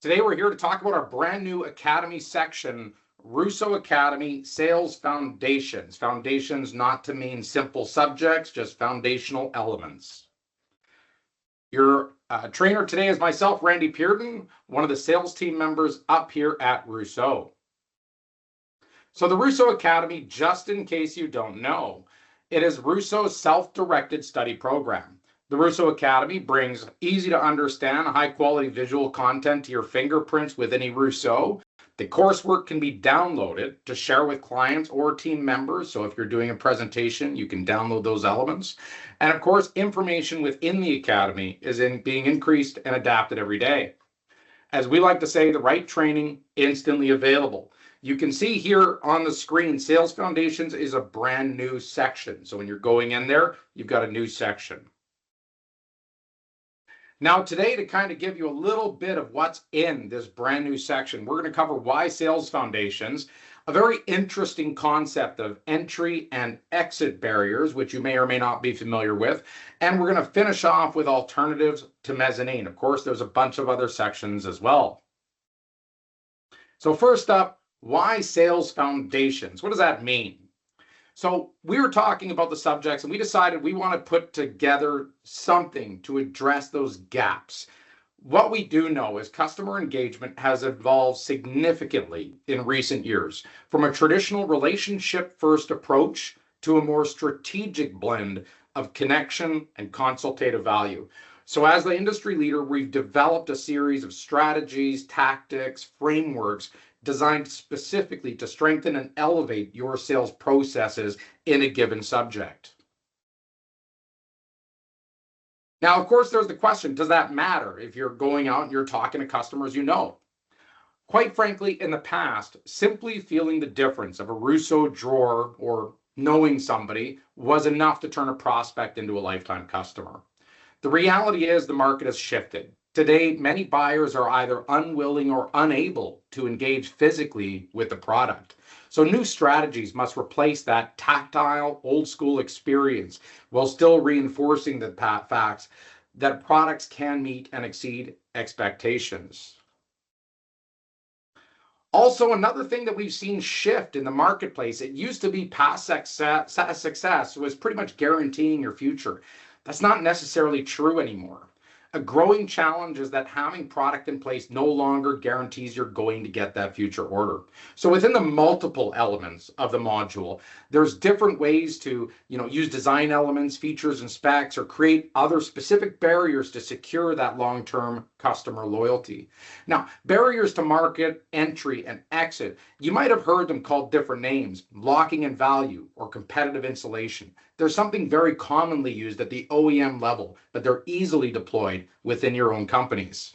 Today, we're here to talk about our brand new Academy section, Rousseau Academy Sales Foundations. Foundations not to mean simple subjects, just foundational elements. Your trainer today is myself, Randy Pearden, one of the sales team members up here at Rousseau. So the Rousseau Academy, just in case you don't know, it is Rousseau's self-directed study program. The Rousseau Academy brings easy to understand, high quality visual content to your fingerprints with any Rousseau. The coursework can be downloaded to share with clients or team members. So if you're doing a presentation, you can download those elements. And of course, information within the Academy is being increased and adapted every day. As we like to say, the right training instantly available. You can see here on the screen, Sales Foundations is a brand new section. So when you're going in there, you've got a new section. Now today, to kind of give you a little bit of what's in this brand new section, we're going to cover why Sales Foundations, a very interesting concept of entry and exit barriers, which you may or may not be familiar with. And we're going to finish off with alternatives to mezzanine. Of course, there's a bunch of other sections as well. So first up, why Sales Foundations? What does that mean? So we were talking about the subjects and we decided we want to put together something to address those gaps. What we do know is customer engagement has evolved significantly in recent years, from a traditional relationship-first approach to a more strategic blend of connection and consultative value. So as the industry leader, we've developed a series of strategies, tactics, frameworks designed specifically to strengthen and elevate your sales processes in a given subject. Now, of course, there's the question, does that matter if you're going out and you're talking to customers you know? Quite frankly, in the past, simply feeling the difference of a Rousseau drawer or knowing somebody was enough to turn a prospect into a lifetime customer. The reality is the market has shifted. Today, many buyers are either unwilling or unable to engage physically with the product. So new strategies must replace that tactile, old school experience while still reinforcing the facts that products can meet and exceed expectations. Also, another thing that we've seen shift in the marketplace, it used to be past success was pretty much guaranteeing your future. That's not necessarily true anymore. A growing challenge is that having product in place no longer guarantees you're going to get that future order. So within the multiple elements of the module, there's different ways to, use design elements, features, and specs, or create other specific barriers to secure that long-term customer loyalty. Now, barriers to market, entry, and exit, you might have heard them called different names, locking in value or competitive insulation. There's something very commonly used at the OEM level, but they're easily deployed within your own companies.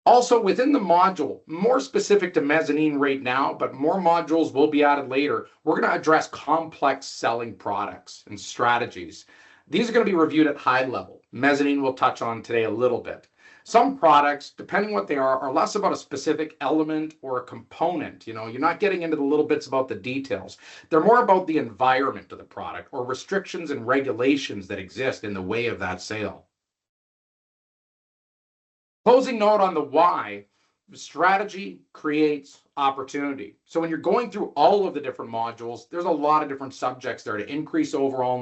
Also within the module, more specific to mezzanine right now, but more modules will be added later, we're going to address complex selling products and strategies. These are going to be reviewed at high level. Mezzanine we'll touch on today a little bit. Some products, depending what they are less about a specific element or a component. You're not getting into the little bits about the details. They're more about the environment of the product or restrictions and regulations that exist in the way of that sale. Closing note on the why, strategy creates opportunity. So when you're going through all of the different modules, there's a lot of different subjects there to increase overall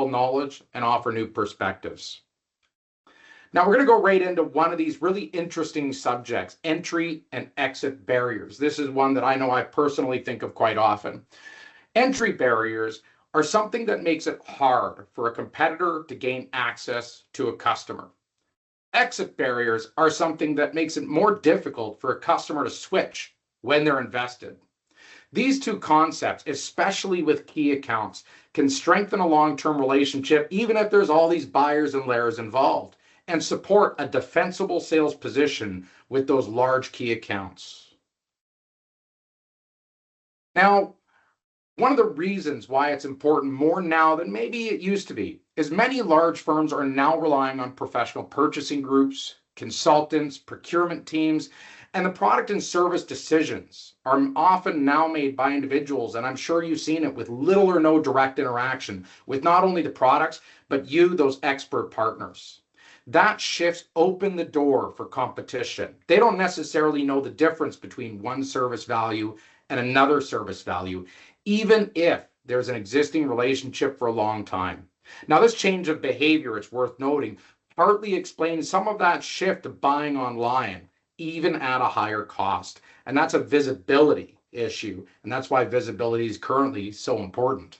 knowledge and offer new perspectives. Now we're going to go right into one of these really interesting subjects, entry and exit barriers. This is one that I know I personally think of quite often. Entry barriers are something that makes it hard for a competitor to gain access to a customer. Exit barriers are something that makes it more difficult for a customer to switch when they're invested. These two concepts, especially with key accounts, can strengthen a long-term relationship even if there's all these buyers and layers involved, and support a defensible sales position with those large key accounts. Now, one of the reasons why it's important more now than maybe it used to be is many large firms are now relying on professional purchasing groups, consultants, procurement teams, and the product and service decisions are often now made by individuals, and I'm sure you've seen it, with little or no direct interaction with not only the products, but you, those expert partners. That shifts open the door for competition. They don't necessarily know the difference between one service value and another service value, even if there's an existing relationship for a long time. Now, this change of behavior, it's worth noting, partly explains some of that shift to buying online, even at a higher cost. And that's a visibility issue. And that's why visibility is currently so important.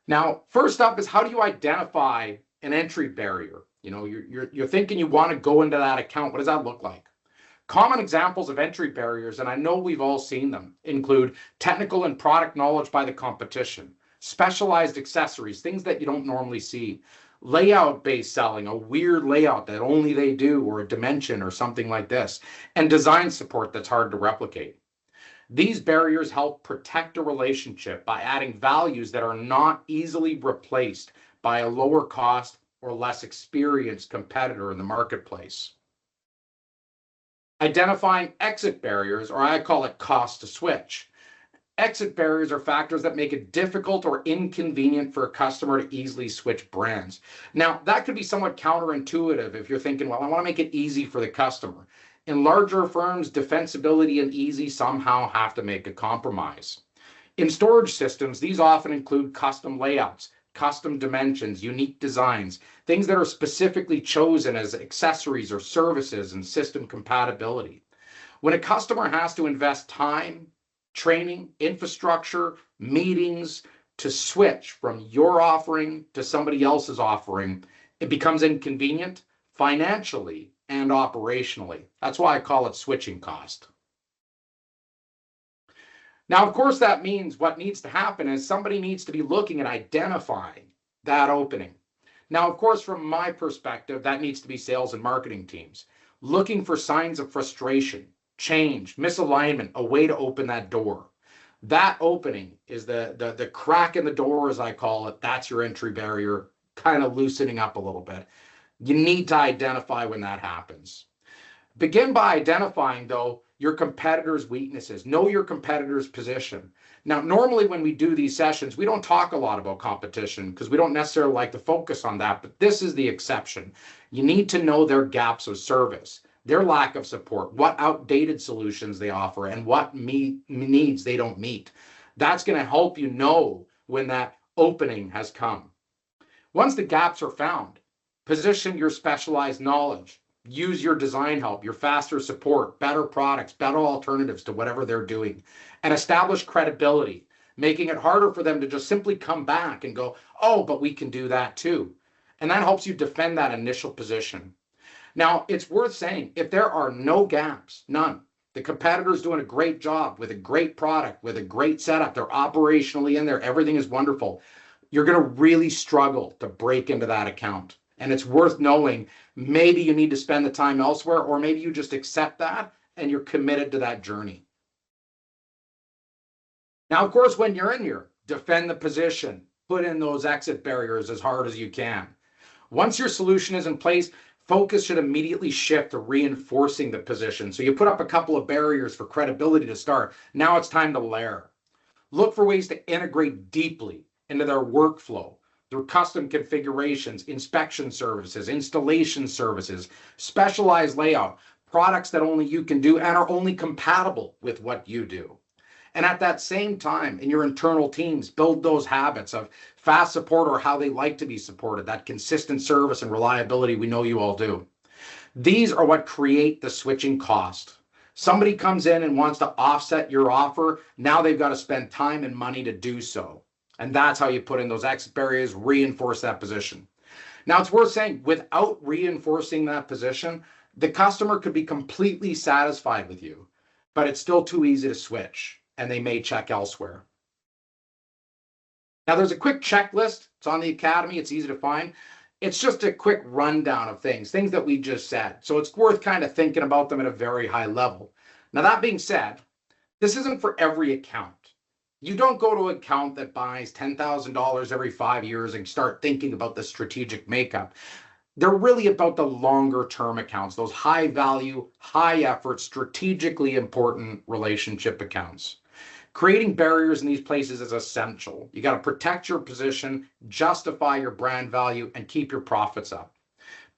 Now, first up is, how do you identify an entry barrier? You're thinking you want to go into that account. What does that look like? Common examples of entry barriers, and I know we've all seen them, include technical and product knowledge by the competition, specialized accessories, things that you don't normally see, layout-based selling, a weird layout that only they do, or a dimension or something like this, and design support that's hard to replicate. These barriers help protect a relationship by adding values that are not easily replaced by a lower cost or less experienced competitor in the marketplace. Identifying exit barriers, or I call it cost to switch. Exit barriers are factors that make it difficult or inconvenient for a customer to easily switch brands. Now, that could be somewhat counterintuitive if you're thinking, well, I want to make it easy for the customer. In larger firms, defensibility and easy somehow have to make a compromise. In storage systems, these often include custom layouts, custom dimensions, unique designs, things that are specifically chosen as accessories or services, and system compatibility. When a customer has to invest time, training, infrastructure, meetings to switch from your offering to somebody else's offering, it becomes inconvenient financially and operationally. That's why I call it switching cost. Now, of course, that means what needs to happen is somebody needs to be looking at identifying that opening. Now, of course, from my perspective, that needs to be sales and marketing teams looking for signs of frustration, change, misalignment, a way to open that door. That opening is the crack in the door, as I call it. That's your entry barrier, kind of loosening up a little bit. You need to identify when that happens. Begin by identifying, though, your competitor's weaknesses. Know your competitor's position. Now, normally when we do these sessions, we don't talk a lot about competition because we don't necessarily like to focus on that, but this is the exception. You need to know their gaps of service, their lack of support, what outdated solutions they offer, and what needs they don't meet. That's going to help you know when that opening has come. Once the gaps are found, position your specialized knowledge. Use your design help, your faster support, better products, better alternatives to whatever they're doing, and establish credibility, making it harder for them to just simply come back and go, oh, but we can do that too. And that helps you defend that initial position. Now, it's worth saying, if there are no gaps, none, the competitor's doing a great job with a great product, with a great setup, they're operationally in there, everything is wonderful, you're going to really struggle to break into that account. And it's worth knowing, maybe you need to spend the time elsewhere, or maybe you just accept that and you're committed to that journey. Now, of course, when you're in here, defend the position, put in those exit barriers as hard as you can. Once your solution is in place, focus should immediately shift to reinforcing the position. So you put up a couple of barriers for credibility to start. Now it's time to layer. Look for ways to integrate deeply into their workflow through custom configurations, inspection services, installation services, specialized layout, products that only you can do and are only compatible with what you do. And at that same time, in your internal teams, build those habits of fast support, or how they like to be supported, that consistent service and reliability we know you all do. These are what create the switching cost. Somebody comes in and wants to offset your offer. Now they've got to spend time and money to do so. And that's how you put in those exit barriers, reinforce that position. Now, it's worth saying, without reinforcing that position, the customer could be completely satisfied with you, but it's still too easy to switch, and they may check elsewhere. Now, there's a quick checklist. It's on the Academy. It's easy to find. It's just a quick rundown of things that we just said. So it's worth kind of thinking about them at a very high level. Now, that being said, this isn't for every account. You don't go to an account that buys $10,000 every 5 years and start thinking about the strategic makeup. They're really about the longer term accounts, those high value, high effort, strategically important relationship accounts. Creating barriers in these places is essential. You got to protect your position, justify your brand value, and keep your profits up.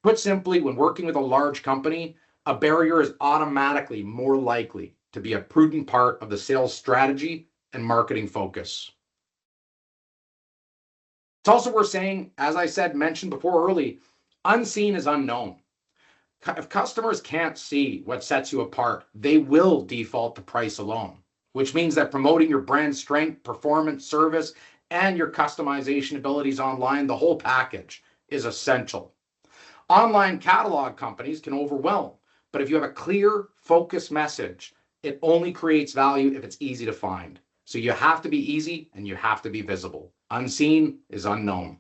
Put simply, when working with a large company, a barrier is automatically more likely to be a prudent part of the sales strategy and marketing focus. It's also worth saying, as I said, mentioned before early, unseen is unknown. If customers can't see what sets you apart, they will default to price alone, which means that promoting your brand strength, performance, service, and your customization abilities online, the whole package, is essential. Online catalog companies can overwhelm, but if you have a clear, focused message, it only creates value if it's easy to find. So you have to be easy and you have to be visible. Unseen is unknown.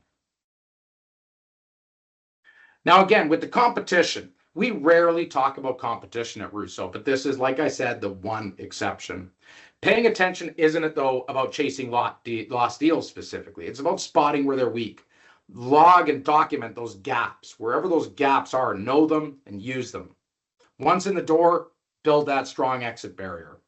Now, again, with the competition, we rarely talk about competition at Rousseau, but this is, like I said, the one exception. Paying attention isn't it, though, about chasing lost deals specifically. It's about spotting where they're weak. Log and document those gaps. Wherever those gaps are, know them and use them. Once in the door, build that strong exit barrier.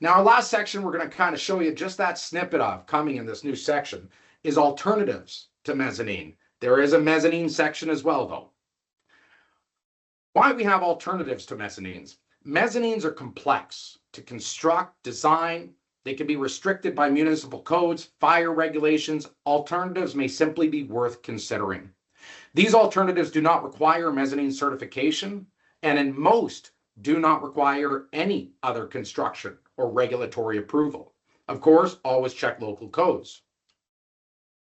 Now, our last section we're going to kind of show you just that snippet of coming in this new section is alternatives to mezzanine. There is a mezzanine section as well, though. Why we have alternatives to mezzanines? Mezzanines are complex to construct, design. They can be restricted by municipal codes, fire regulations. Alternatives may simply be worth considering. These alternatives do not require mezzanine certification, and in most do not require any other construction or regulatory approval. Of course, always check local codes.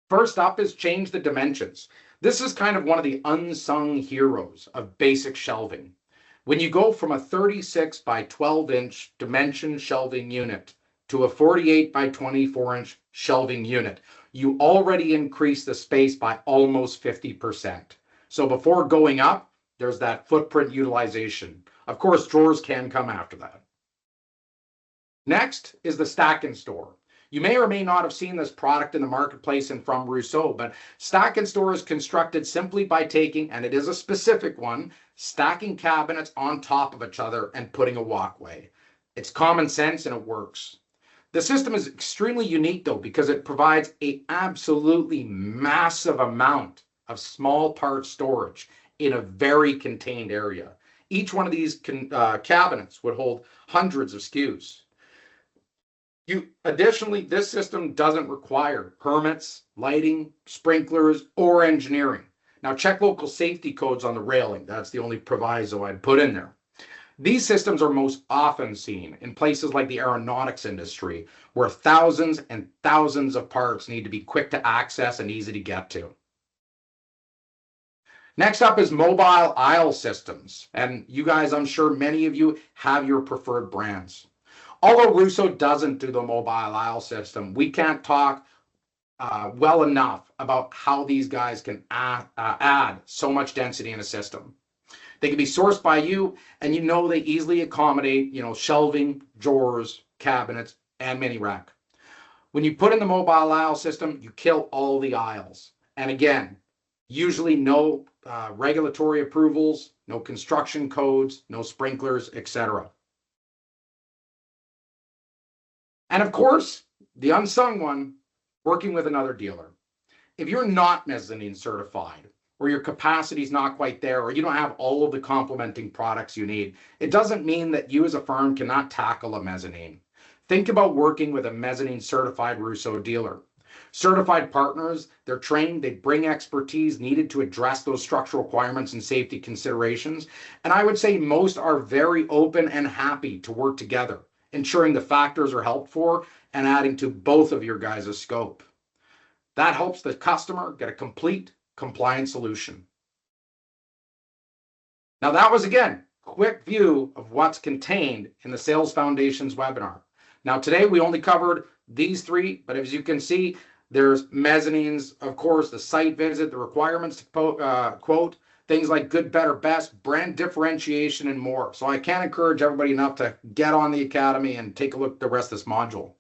First up is change the dimensions. This is kind of one of the unsung heroes of basic shelving. When you go from a 36 by 12 inch dimension shelving unit to a 48 by 24 inch shelving unit, you already increase the space by almost 50%. So before going up, there's that footprint utilization. Of course, drawers can come after that. Next is the stack and store. You may or may not have seen this product in the marketplace and from Rousseau, but stack and store is constructed simply by taking, and it is a specific one, stacking cabinets on top of each other and putting a walkway. It's common sense and it works. The system is extremely unique though, because it provides an absolutely massive amount of small part storage in a very contained area. Each one of these cabinets would hold hundreds of SKUs. Additionally, this system doesn't require permits, lighting, sprinklers, or engineering. Now check local safety codes on the railing. That's the only proviso I'd put in there. These systems are most often seen in places like the aeronautics industry, where thousands and thousands of parts need to be quick to access and easy to get to. Next up is mobile aisle systems. And you guys, I'm sure many of you have your preferred brands. Although Rousseau doesn't do the mobile aisle system, we can't talk well enough about how these guys can add so much density in a system. They can be sourced by you, and you know they easily accommodate, shelving, drawers, cabinets, and mini rack. When you put in the mobile aisle system, you kill all the aisles. And again, usually no regulatory approvals, no construction codes, no sprinklers, etc. And of course, the unsung one, working with another dealer. If you're not mezzanine certified, or your capacity is not quite there, or you don't have all of the complementing products you need, it doesn't mean that you as a firm cannot tackle a mezzanine. Think about working with a mezzanine certified Rousseau dealer. Certified partners, they're trained, they bring expertise needed to address those structural requirements and safety considerations. And I would say most are very open and happy to work together, ensuring the factors are helped for and adding to both of your guys' scope. That helps the customer get a complete compliant solution. Now that was, again, a quick view of what's contained in the Sales Foundations webinar. Now today we only covered these three, but as you can see, there's mezzanines, of course, the site visit, the requirements to quote, things like good, better, best, brand differentiation, and more. So I can't encourage everybody enough to get on the Academy and take a look at the rest of this module.